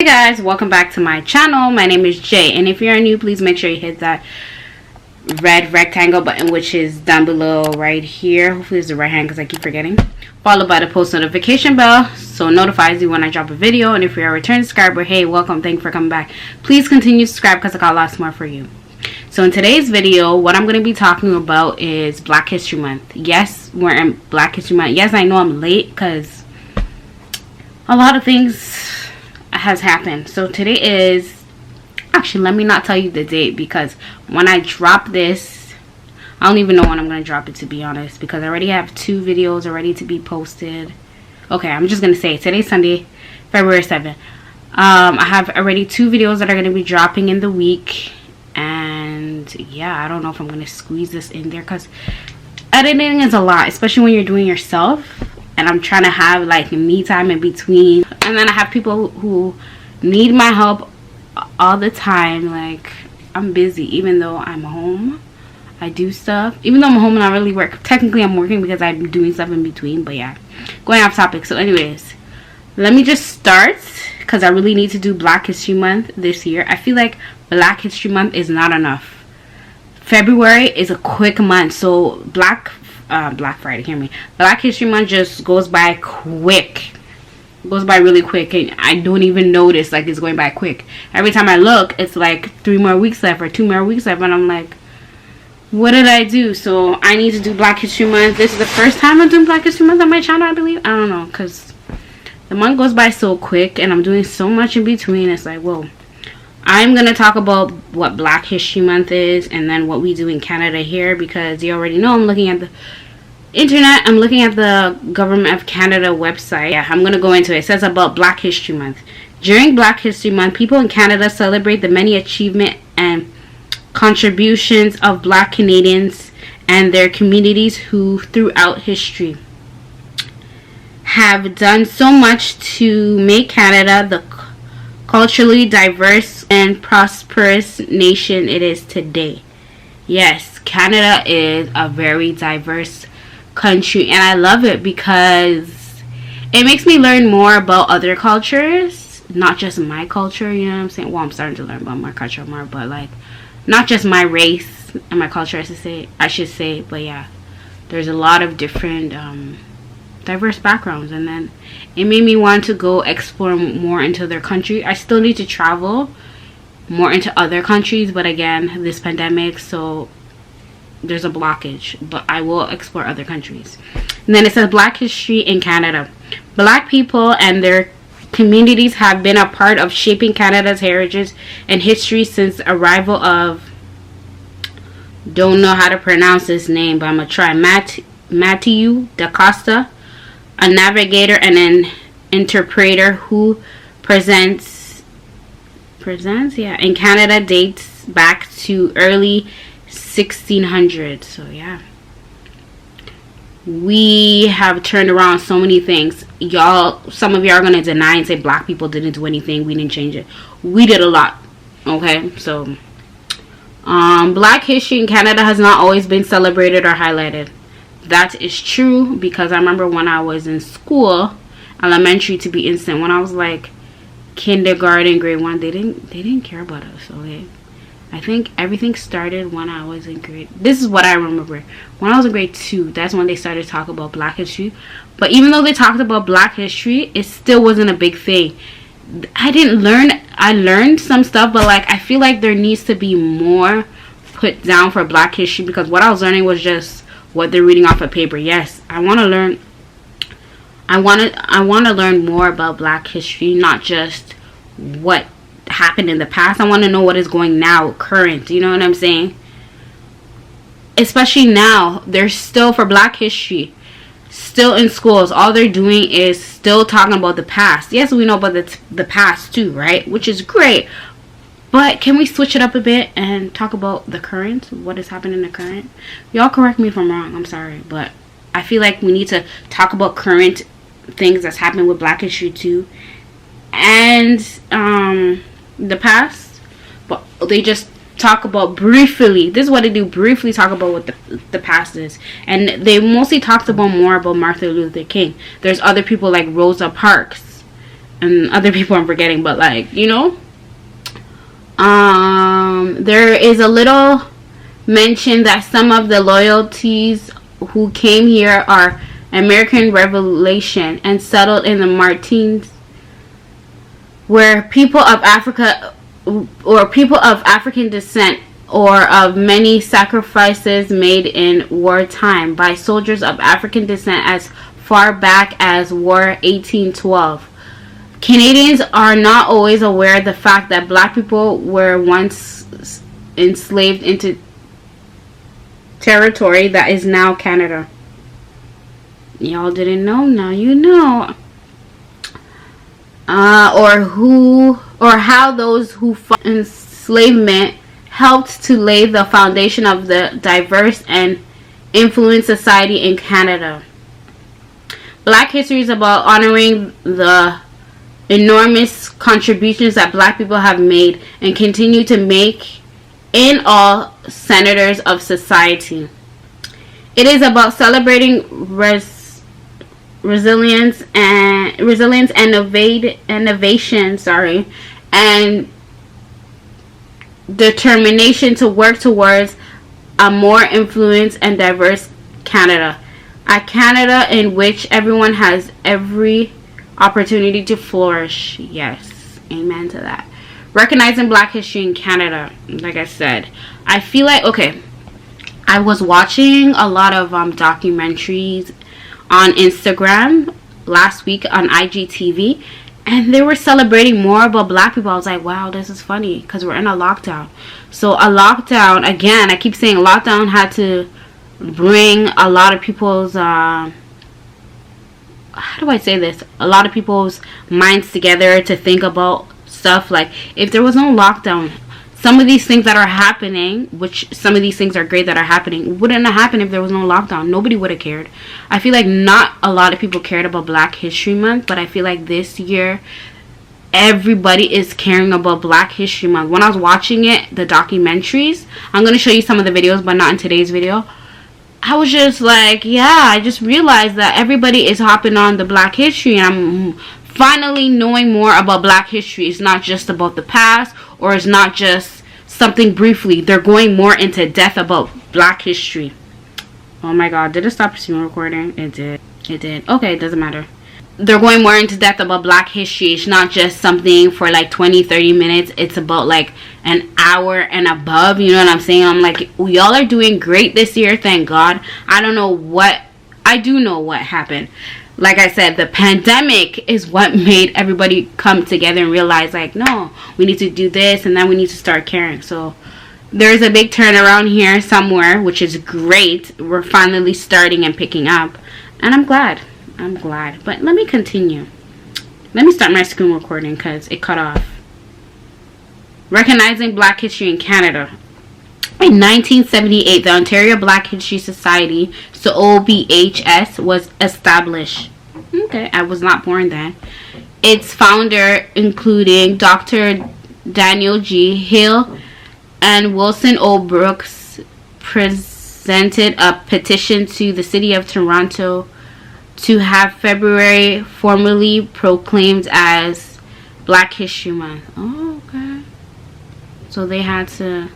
guys, welcome back to my channel. My name is Jay, and if you're new, please make sure you hit that red rectangle button, which is down below right here. Hopefully it's the right hand because I keep forgetting. Followed by the post notification bell so it notifies you when I drop a video. And if you're a return subscriber, hey, welcome, thank you for coming back. Please continue to subscribe because I got lots more for you. So in today's video, what I'm going to be talking about is Black History Month. Yes, we're in Black History Month. Yes, I know I'm late because a lot of things has happened. So today is, actually, let me not tell you the date, because when I drop this, I don't even know when I'm going to drop it, to be honest, because I already have 2 videos ready to be posted. Okay, I'm just going to say today's Sunday, February 7th. I have already 2 videos that are going to be dropping in the week, and yeah, I don't know if I'm going to squeeze this in there because editing is a lot, especially when you're doing yourself. And I'm trying to have like me time in between. And then I have people who need my help all the time. Like, I'm busy even though I'm home. I do stuff. Even though I'm home and I really work. Technically I'm working because I'm doing stuff in between. But yeah, going off topic. So anyways, let me just start because I really need to do Black History Month this year. I feel like Black History Month is not enough. February is a quick month. So Black Friday, hear me. Black History Month just goes by quick. It goes by really quick, and I don't even notice like it's going by quick. Every time I look, it's like 3 more weeks left or 2 more weeks left, and I'm like, what did I do? So I need to do Black History Month. This is the first time I'm doing Black History Month on my channel, I believe. I don't know, because the month goes by so quick, and I'm doing so much in between. It's like, whoa. I'm going to talk about what Black History Month is and then what we do in Canada here, because you already know I'm looking at the internet. I'm looking at the Government of Canada website. Yeah, I'm going to go into it. It says about Black History Month. During Black History Month, people in Canada celebrate the many achievements and contributions of Black Canadians and their communities who, throughout history, have done so much to make Canada the culturally diverse and prosperous nation it is today. Yes, Canada is a very diverse country, and I love it because it makes me learn more about other cultures, not just my culture, you know what I'm saying? Well, I'm starting to learn about my culture more, but like not just my race and my culture, I should say, but yeah, there's a lot of different diverse backgrounds, and then it made me want to go explore more into their country. I still need to travel more into other countries, but again, this pandemic, so there's a blockage, but I will explore other countries. And then it says Black History in Canada. Black people and their communities have been a part of shaping Canada's heritage and history since the arrival of, don't know how to pronounce this name, but I'm going to try, Matthew da Costa, a navigator and an interpreter who presents in Canada, dates back to early 1600s. So yeah, we have turned around so many things. Some of y'all are gonna deny and say Black people didn't do anything, we didn't change it. We did a lot. Okay, so Black history in Canada has not always been celebrated or highlighted. That is true, because I remember when I was in school, elementary to be instant, when I was like kindergarten, grade 1, they didn't care about us. Okay, I think everything started when I was in this is what I remember. When I was in grade 2, that's when they started talking about Black history. But even though they talked about Black history, it still wasn't a big thing. I learned some stuff, but like I feel like there needs to be more put down for Black history, because what I was learning was just what they're reading off of paper. Yes, I want to learn. I want to learn more about Black history, not just what happened in the past. I want to know what is going now, current. You know what I'm saying? Especially now, they're still, for Black history, still in schools, all they're doing is still talking about the past. Yes, we know about the past too, right? Which is great. But can we switch it up a bit and talk about the current? What is happening in the current? Y'all correct me if I'm wrong. I'm sorry. But I feel like we need to talk about current things that's happening with Black history too. And the past. But they just talk about briefly. This is what they do. Briefly talk about what the past is. And they mostly talked about more about Martin Luther King. There's other people like Rosa Parks. and other people I'm forgetting, but like, you know, there is a little mention that some of the loyalties who came here are American Revelation and settled in the Martins, where people of Africa or people of African descent or of many sacrifices made in wartime by soldiers of African descent as far back as War 1812. Canadians are not always aware of the fact that black people were once enslaved into territory that is now Canada. Y'all didn't know, now you know. Or how those who fought enslavement helped to lay the foundation of the diverse and influent society in Canada. Black history is about honoring the enormous contributions that black people have made and continue to make in all centers of society. It is about celebrating resilience and innovation, and determination to work towards a more influenced and diverse Canada. A Canada in which everyone has every opportunity to flourish. Yes, amen to that. Recognizing black history in Canada. Like I said, I feel like, okay, I was watching a lot of documentaries on Instagram last week on IGTV, and they were celebrating more about black people. I was like, wow, this is funny, because we're in a lockdown. So a lockdown, again, I keep saying lockdown had to bring a lot of people's how do I say this? A lot of people's minds together to think about stuff. Like, if there was no lockdown, some of these things that are happening, which some of these things are great that are happening, wouldn't have happened if there was no lockdown. Nobody would have cared. I feel like not a lot of people cared about Black History Month, but I feel like this year everybody is caring about Black History Month. When I was watching it, the documentaries, I'm going to show you some of the videos, but not in today's video. I was just like, yeah, I just realized that everybody is hopping on the Black History, and I'm finally knowing more about Black history. It's not just about the past, or it's not just something briefly. They're going more into depth about Black history. Oh my god, did it stop screen recording? It did. It did. Okay, it doesn't matter. They're going more into depth about Black history. It's not just something for like 20-30 minutes. It's about like an hour and above. You know what I'm saying? I'm like, y'all are doing great this year, thank God. I don't know what, I do know what happened. Like I said, the pandemic is what made everybody come together and realize, like, no, we need to do this, and then we need to start caring. So there's a big turnaround here somewhere, which is great. We're finally starting and picking up, and I'm glad. I'm glad. But let me continue. Let me start my screen recording because it cut off. Recognizing Black history in Canada. In 1978, the Ontario Black History Society, so OBHS, was established. Okay, I was not born then. Its founder, including Dr. Daniel G. Hill and Wilson O. Brooks, presented a petition to the City of Toronto to have February formally proclaimed as Black History Month. Oh, okay. So they had to...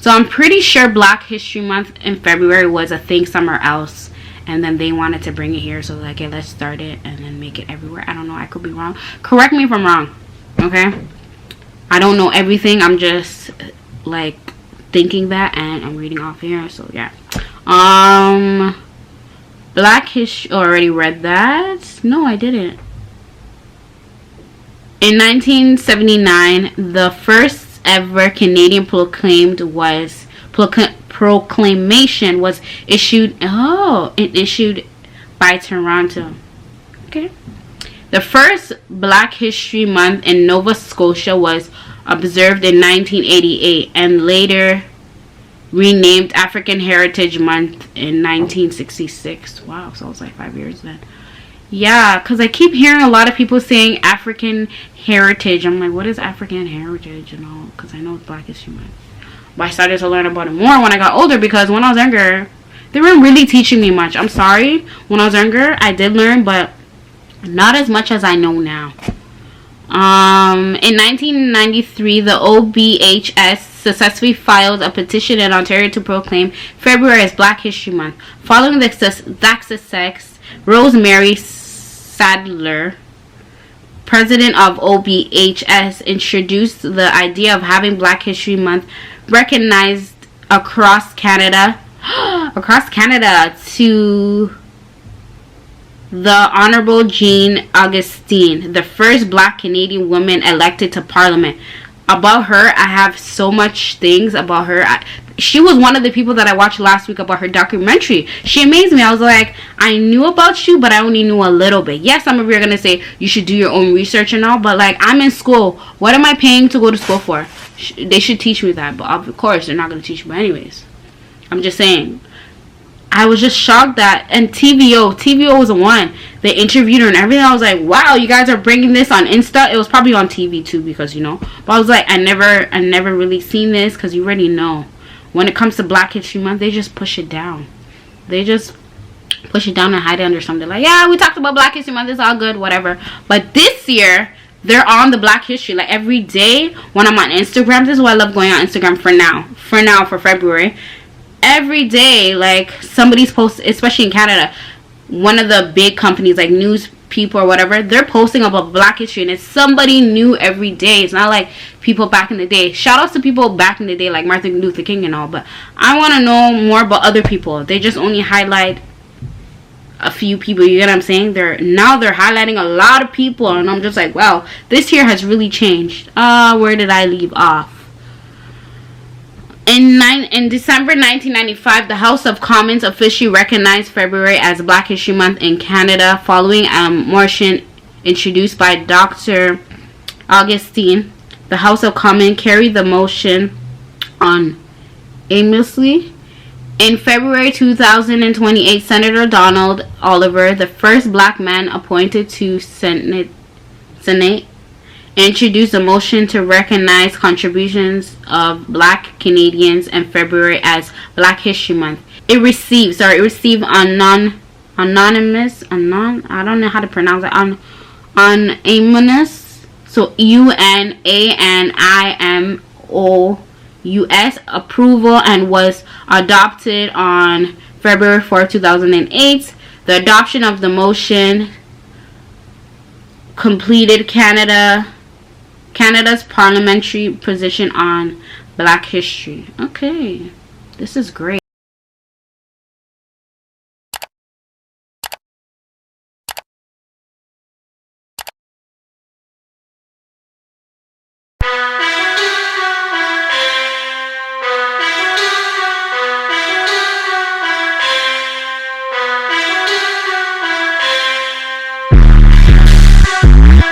So I'm pretty sure Black History Month in February was a thing somewhere else, and then they wanted to bring it here, so like, okay, let's start it and then make it everywhere. I don't know, I could be wrong. Correct me if I'm wrong, okay? I don't know everything. I'm just like thinking that, and I'm reading off here, so yeah. Black History, already read that. No, I didn't. In 1979, the first ever Canadian proclamation was issued. Oh, it issued by Toronto. Okay. The first Black History Month in Nova Scotia was observed in 1988 and later renamed African Heritage Month in 1966. Wow, so it was like 5 years then. Yeah, because I keep hearing a lot of people saying African heritage. I'm like, what is African heritage and all? Because I know it's Black History Month. But I started to learn about it more when I got older, because when I was younger, they weren't really teaching me much. I'm sorry. When I was younger, I did learn, but not as much as I know now. In 1993, the OBHS successfully filed a petition in Ontario to proclaim February as Black History Month. Following that success, Rosemary Sadler, president of OBHS, introduced the idea of having Black History Month recognized across Canada to the Honorable Jean Augustine, the first Black Canadian woman elected to Parliament. About her, I have so much things about her. She was one of the people that I watched last week about her documentary. She amazed me. I was like, I knew about you, but I only knew a little bit. Yes, some of you are going to say you should do your own research and all, but like, I'm in school. What am I paying to go to school for? They should teach me that, but of course, they're not going to teach me anyways. I'm just saying. I was just shocked that, and TVO was the one. They interviewed her and everything. I was like, wow, you guys are bringing this on Insta. It was probably on TV too, because, you know. But I was like, I never really seen this, because you already know. When it comes to Black History Month, they just push it down. They just push it down and hide it under something. Like, yeah, we talked about Black History Month. It's all good, whatever. But this year, they're on the Black History. Like, every day when I'm on Instagram, this is why I love going on Instagram for February. Every day, like, somebody's posting, especially in Canada, one of the big companies, like news people or whatever, they're posting about Black history, and it's somebody new every day. It's not like people back in the day. Shout outs to people back in the day, like Martin Luther King and all, but I want to know more about other people. They just only highlight a few people, you get what I'm saying? They're highlighting a lot of people, and I'm just like, wow, this year has really changed. Where did I leave off? In December 1995, the House of Commons officially recognized February as Black History Month in Canada following a motion introduced by Dr. Augustine. The House of Commons carried the motion unanimously. In February 2028, Senator Donald Oliver, the first Black man appointed to Senate, introduced a motion to recognize contributions of Black Canadians in February as Black History Month. It received I don't know how to pronounce it, unanimous, so UNANIMOUS approval, and was adopted on February 4, 2008. The adoption of the motion completed Canada's parliamentary position on Black history. Okay, this is great.